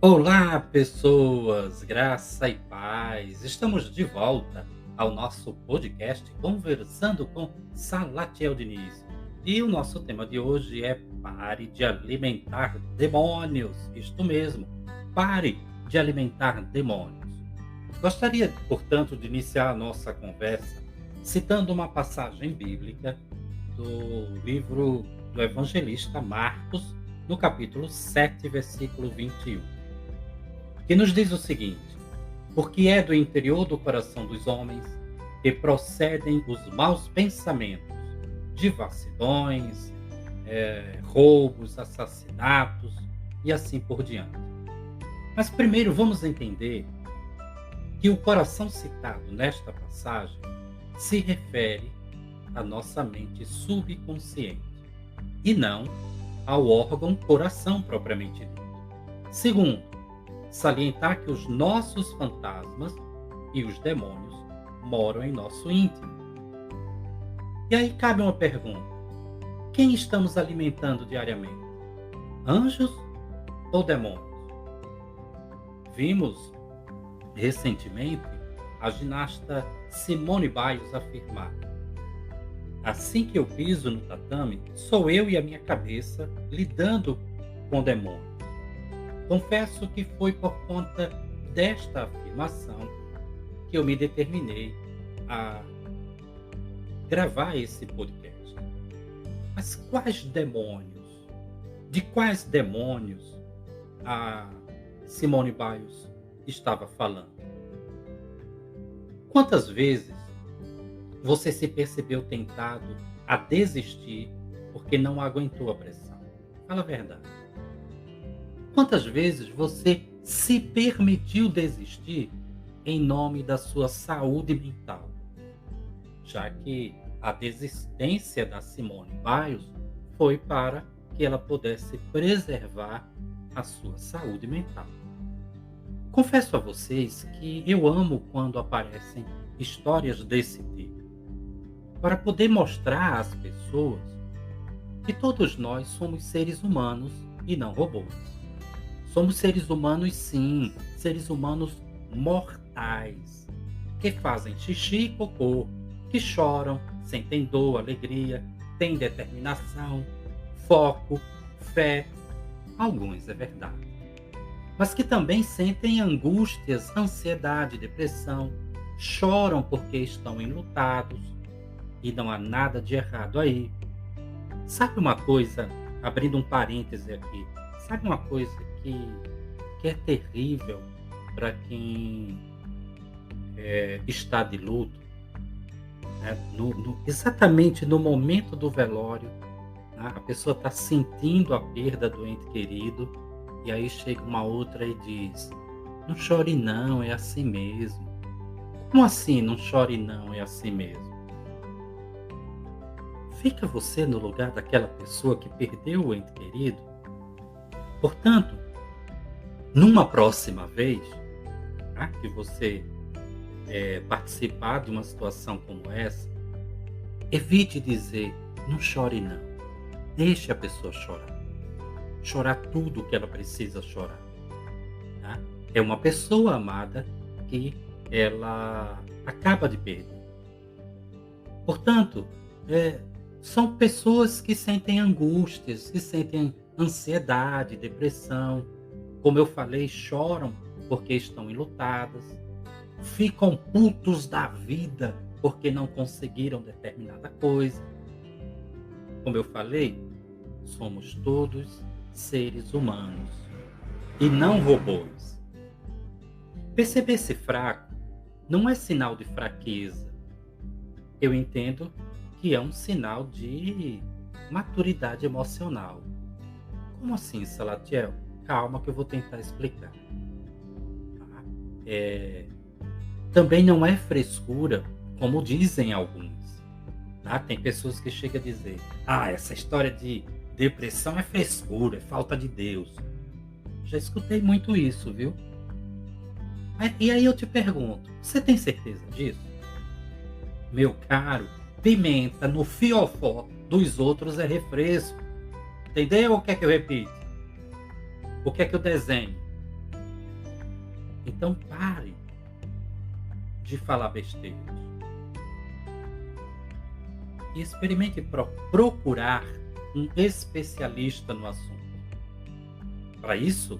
Olá, pessoas, graça e paz. Estamos de volta ao nosso podcast Conversando com Salatiel Diniz. E o nosso tema de hoje é Pare de alimentar demônios. Isto mesmo, pare de alimentar demônios. Gostaria, portanto, de iniciar a nossa conversa citando uma passagem bíblica do livro do evangelista Marcos, no capítulo 7, versículo 21, que nos diz o seguinte: porque é do interior do coração dos homens que procedem os maus pensamentos, devassidões, roubos, assassinatos e assim por diante. Mas primeiro vamos entender que o coração citado nesta passagem se refere à nossa mente subconsciente e não ao órgão coração propriamente dito. Segundo, salientar que os nossos fantasmas e os demônios moram em nosso íntimo. E aí cabe uma pergunta: quem estamos alimentando diariamente? Anjos ou demônios? Vimos recentemente a ginasta Simone Biles afirmar: assim que eu piso no tatame, sou eu e a minha cabeça lidando com demônios. Confesso que foi por conta desta afirmação que eu me determinei a gravar esse podcast. Mas quais demônios? De quais demônios a Simone Biles estava falando? Quantas vezes você se percebeu tentado a desistir porque não aguentou a pressão? Fala a verdade. Quantas vezes você se permitiu desistir em nome da sua saúde mental? Já que a desistência da Simone Biles foi para que ela pudesse preservar a sua saúde mental. Confesso a vocês que eu amo quando aparecem histórias desse tipo, para poder mostrar às pessoas que todos nós somos seres humanos e não robôs. Somos seres humanos, sim, seres humanos mortais, que fazem xixi e cocô, que choram, sentem dor, alegria, têm determinação, foco, fé, alguns é verdade, mas que também sentem angústias, ansiedade, depressão, choram porque estão enlutados, e não há nada de errado aí. Sabe uma coisa, abrindo um parêntese aqui, sabe uma coisa que é terrível para quem está de luto, né? Exatamente no momento do velório, né? A pessoa está sentindo a perda do ente querido, e aí chega uma outra e diz: não chore não, é assim mesmo. Como assim não chore não, é assim mesmo? Fica você no lugar daquela pessoa que perdeu o ente querido? Portanto, numa próxima vez, tá, que você participar de uma situação como essa, evite dizer: não chore não. Deixe a pessoa chorar. Chorar tudo o que ela precisa chorar. Tá? É uma pessoa amada que ela acaba de perder. Portanto, são pessoas que sentem angústias, que sentem ansiedade, depressão. Como eu falei, choram porque estão enlutadas, ficam putos da vida porque não conseguiram determinada coisa. Como eu falei, somos todos seres humanos e não robôs. Perceber-se fraco não é sinal de fraqueza. Eu entendo que é um sinal de maturidade emocional. Como assim, Salatiel? Calma que eu vou tentar explicar. Tá? Também não é frescura, como dizem alguns. Tá? Tem pessoas que chegam a dizer: essa história de depressão é frescura, é falta de Deus. Já escutei muito isso, viu? E aí eu te pergunto, você tem certeza disso? Meu caro, pimenta no fiofó dos outros é refresco. Entendeu? O que é que eu repito? O que é que eu desenho? Então pare de falar besteiras e experimente procurar um especialista no assunto. Para isso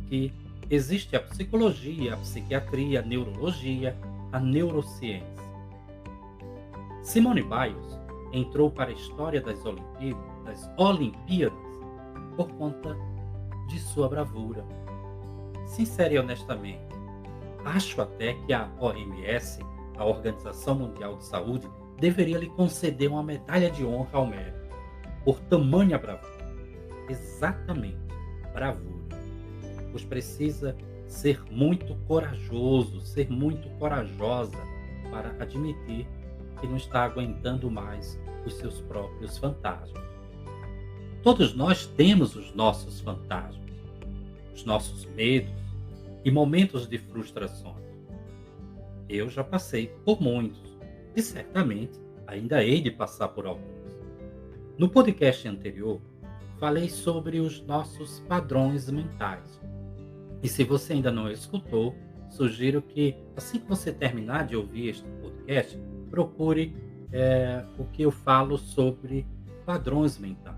que existe a psicologia, a psiquiatria, a neurologia, a neurociência. Simone Biles entrou para a história das Olimpíadas por conta de sua bravura. Sincera e honestamente, acho até que a OMS, a Organização Mundial de Saúde, deveria lhe conceder uma medalha de honra ao mérito por tamanha bravura. Exatamente, bravura. Pois precisa ser muito corajoso, ser muito corajosa para admitir que não está aguentando mais os seus próprios fantasmas. Todos nós temos os nossos fantasmas, os nossos medos e momentos de frustrações. Eu já passei por muitos e certamente ainda hei de passar por alguns. No podcast anterior, falei sobre os nossos padrões mentais. E se você ainda não escutou, sugiro que, assim que você terminar de ouvir este podcast, procure o que eu falo sobre padrões mentais.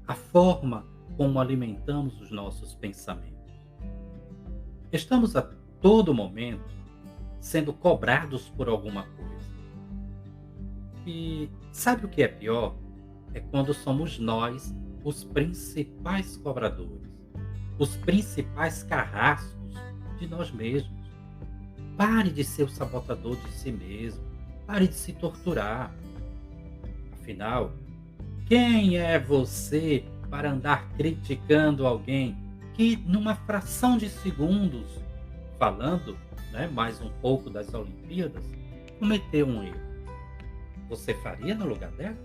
A forma como alimentamos os nossos pensamentos. Estamos a todo momento sendo cobrados por alguma coisa. E sabe o que é pior? É quando somos nós os principais cobradores, os principais carrascos de nós mesmos. Pare de ser o sabotador de si mesmo. Pare de se torturar. Afinal, quem é você para andar criticando alguém que, numa fração de segundos, falando, mais um pouco das Olimpíadas, cometeu um erro? Você faria no lugar dela?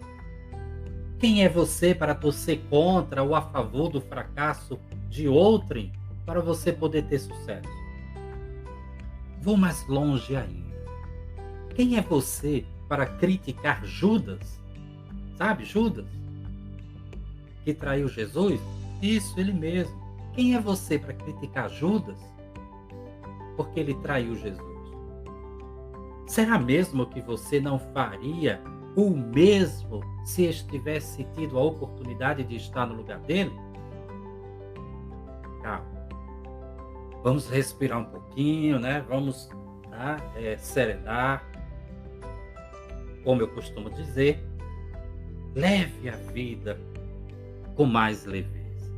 Quem é você para torcer contra ou a favor do fracasso de outrem para você poder ter sucesso? Vou mais longe ainda. Quem é você para criticar Judas? Sabe, Judas? Que traiu Jesus? Isso, ele mesmo. Quem é você para criticar Judas? Porque ele traiu Jesus. Será mesmo que você não faria o mesmo se estivesse tido a oportunidade de estar no lugar dele? Calma. Vamos respirar um pouquinho, Vamos serenar. Como eu costumo dizer, leve a vida com mais leveza.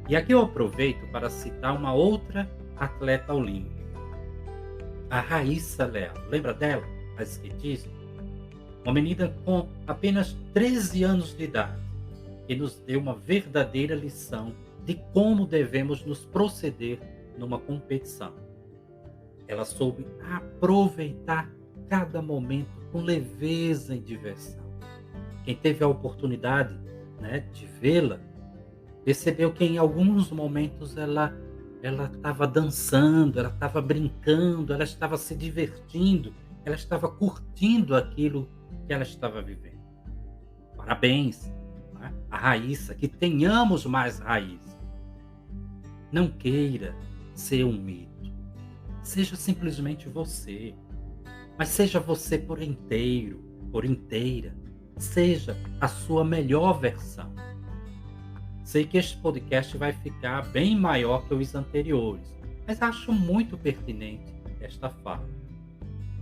E aqui eu aproveito para citar uma outra atleta olímpica, a Raíssa Leal. Lembra dela? A skatista? Uma menina com apenas 13 anos de idade, que nos deu uma verdadeira lição de como devemos nos proceder numa competição. Ela soube aproveitar cada momento com leveza e diversão. Quem teve a oportunidade, de vê-la, percebeu que em alguns momentos ela estava dançando, ela estava brincando, ela estava se divertindo, ela estava curtindo aquilo que ela estava vivendo. Parabéns, a Raíssa, que tenhamos mais Raíssa. Não queira ser um mito. Seja simplesmente você. Mas seja você por inteiro, por inteira. Seja a sua melhor versão. Sei que este podcast vai ficar bem maior que os anteriores, mas acho muito pertinente esta fala.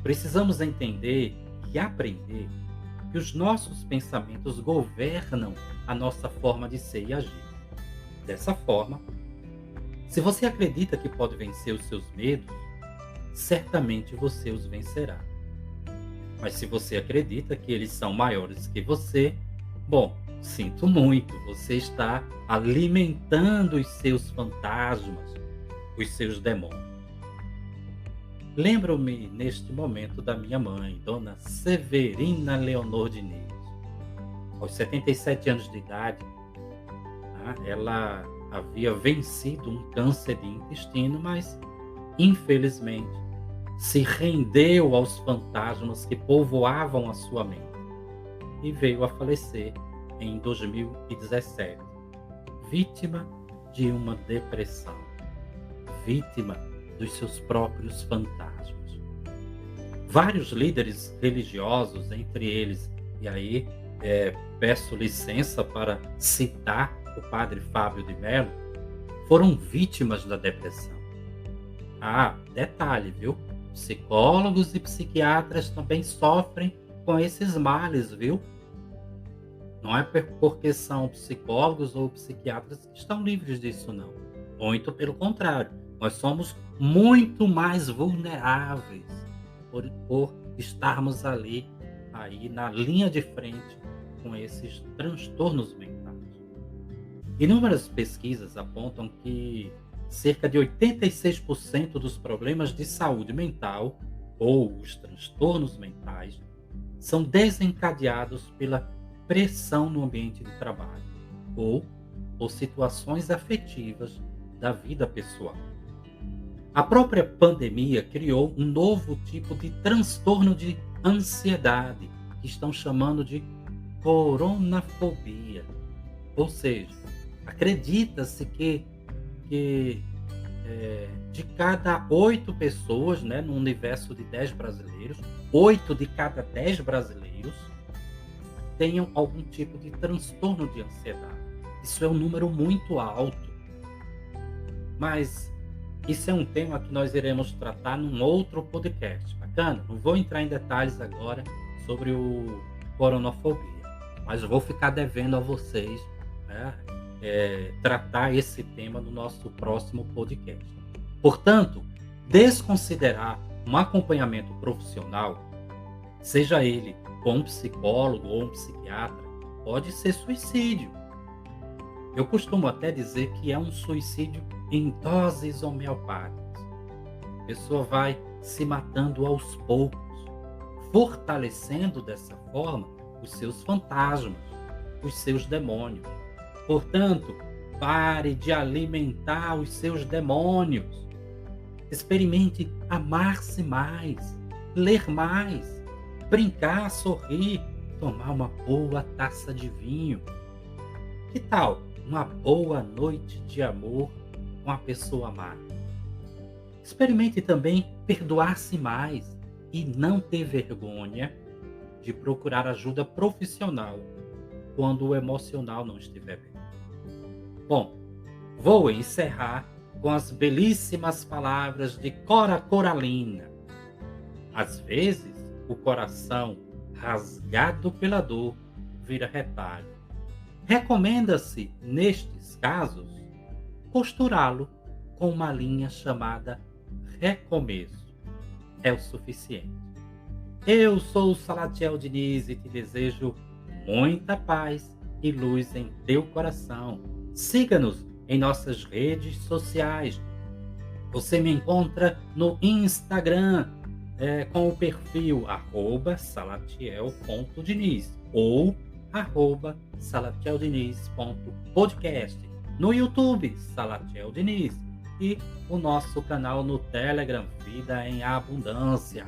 Precisamos entender e aprender que os nossos pensamentos governam a nossa forma de ser e agir. Dessa forma, se você acredita que pode vencer os seus medos, certamente você os vencerá. Mas se você acredita que eles são maiores que você, bom, sinto muito, você está alimentando os seus fantasmas, os seus demônios. Lembro-me neste momento da minha mãe, Dona Severina Leonor Diniz. Aos 77 anos de idade, ela havia vencido um câncer de intestino, mas, infelizmente, se rendeu aos fantasmas que povoavam a sua mente e veio a falecer em 2017, vítima de uma depressão, vítima dos seus próprios fantasmas. Vários líderes religiosos, entre eles, e aí peço licença para citar o padre Fábio de Mello, foram vítimas da depressão. Ah, detalhe, viu? Psicólogos e psiquiatras também sofrem com esses males, viu? Não é porque são psicólogos ou psiquiatras que estão livres disso, não. Muito pelo contrário, nós somos muito mais vulneráveis por estarmos ali, aí na linha de frente com esses transtornos mentais. Inúmeras pesquisas apontam que cerca de 86% dos problemas de saúde mental ou os transtornos mentais são desencadeados pela pressão no ambiente de trabalho ou por situações afetivas da vida pessoal. A própria pandemia criou um novo tipo de transtorno de ansiedade, que estão chamando de coronafobia. Ou seja, acredita-se que de cada 8 pessoas, né, no universo de 10 brasileiros, 8 de cada 10 brasileiros tenham algum tipo de transtorno de ansiedade. Isso é um número muito alto. Mas isso é um tema que nós iremos tratar num outro podcast. Bacana? Não vou entrar em detalhes agora sobre o coronafobia, mas eu vou ficar devendo a vocês, né, tratar esse tema no nosso próximo podcast. Portanto, desconsiderar um acompanhamento profissional, seja ele com um psicólogo ou um psiquiatra, pode ser suicídio. Eu costumo até dizer que é um suicídio em doses homeopáticas. A pessoa vai se matando aos poucos, fortalecendo dessa forma os seus fantasmas, os seus demônios. Portanto, pare de alimentar os seus demônios. Experimente amar-se mais, ler mais, brincar, sorrir, tomar uma boa taça de vinho. Que tal uma boa noite de amor com a pessoa amada? Experimente também perdoar-se mais e não ter vergonha de procurar ajuda profissional quando o emocional não estiver bem. Bom, vou encerrar com as belíssimas palavras de Cora Coralina. Às vezes, o coração rasgado pela dor vira retalho. Recomenda-se, nestes casos, costurá-lo com uma linha chamada recomeço. É o suficiente. Eu sou o Salatiel Diniz e te desejo muita paz e luz em teu coração. Siga-nos em nossas redes sociais. Você me encontra no Instagram com o perfil @salatiel.diniz ou @salatieldiniz.podcast. No YouTube, Salatiel Diniz. E o nosso canal no Telegram, Vida em Abundância.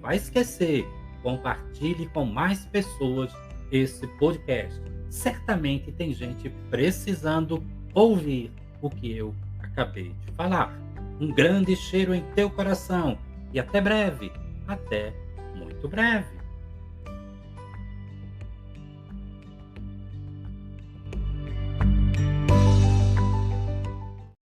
Vai esquecer, compartilhe com mais pessoas esse podcast. Certamente tem gente precisando ouvir o que eu acabei de falar. Um grande cheiro em teu coração e até breve, até muito breve.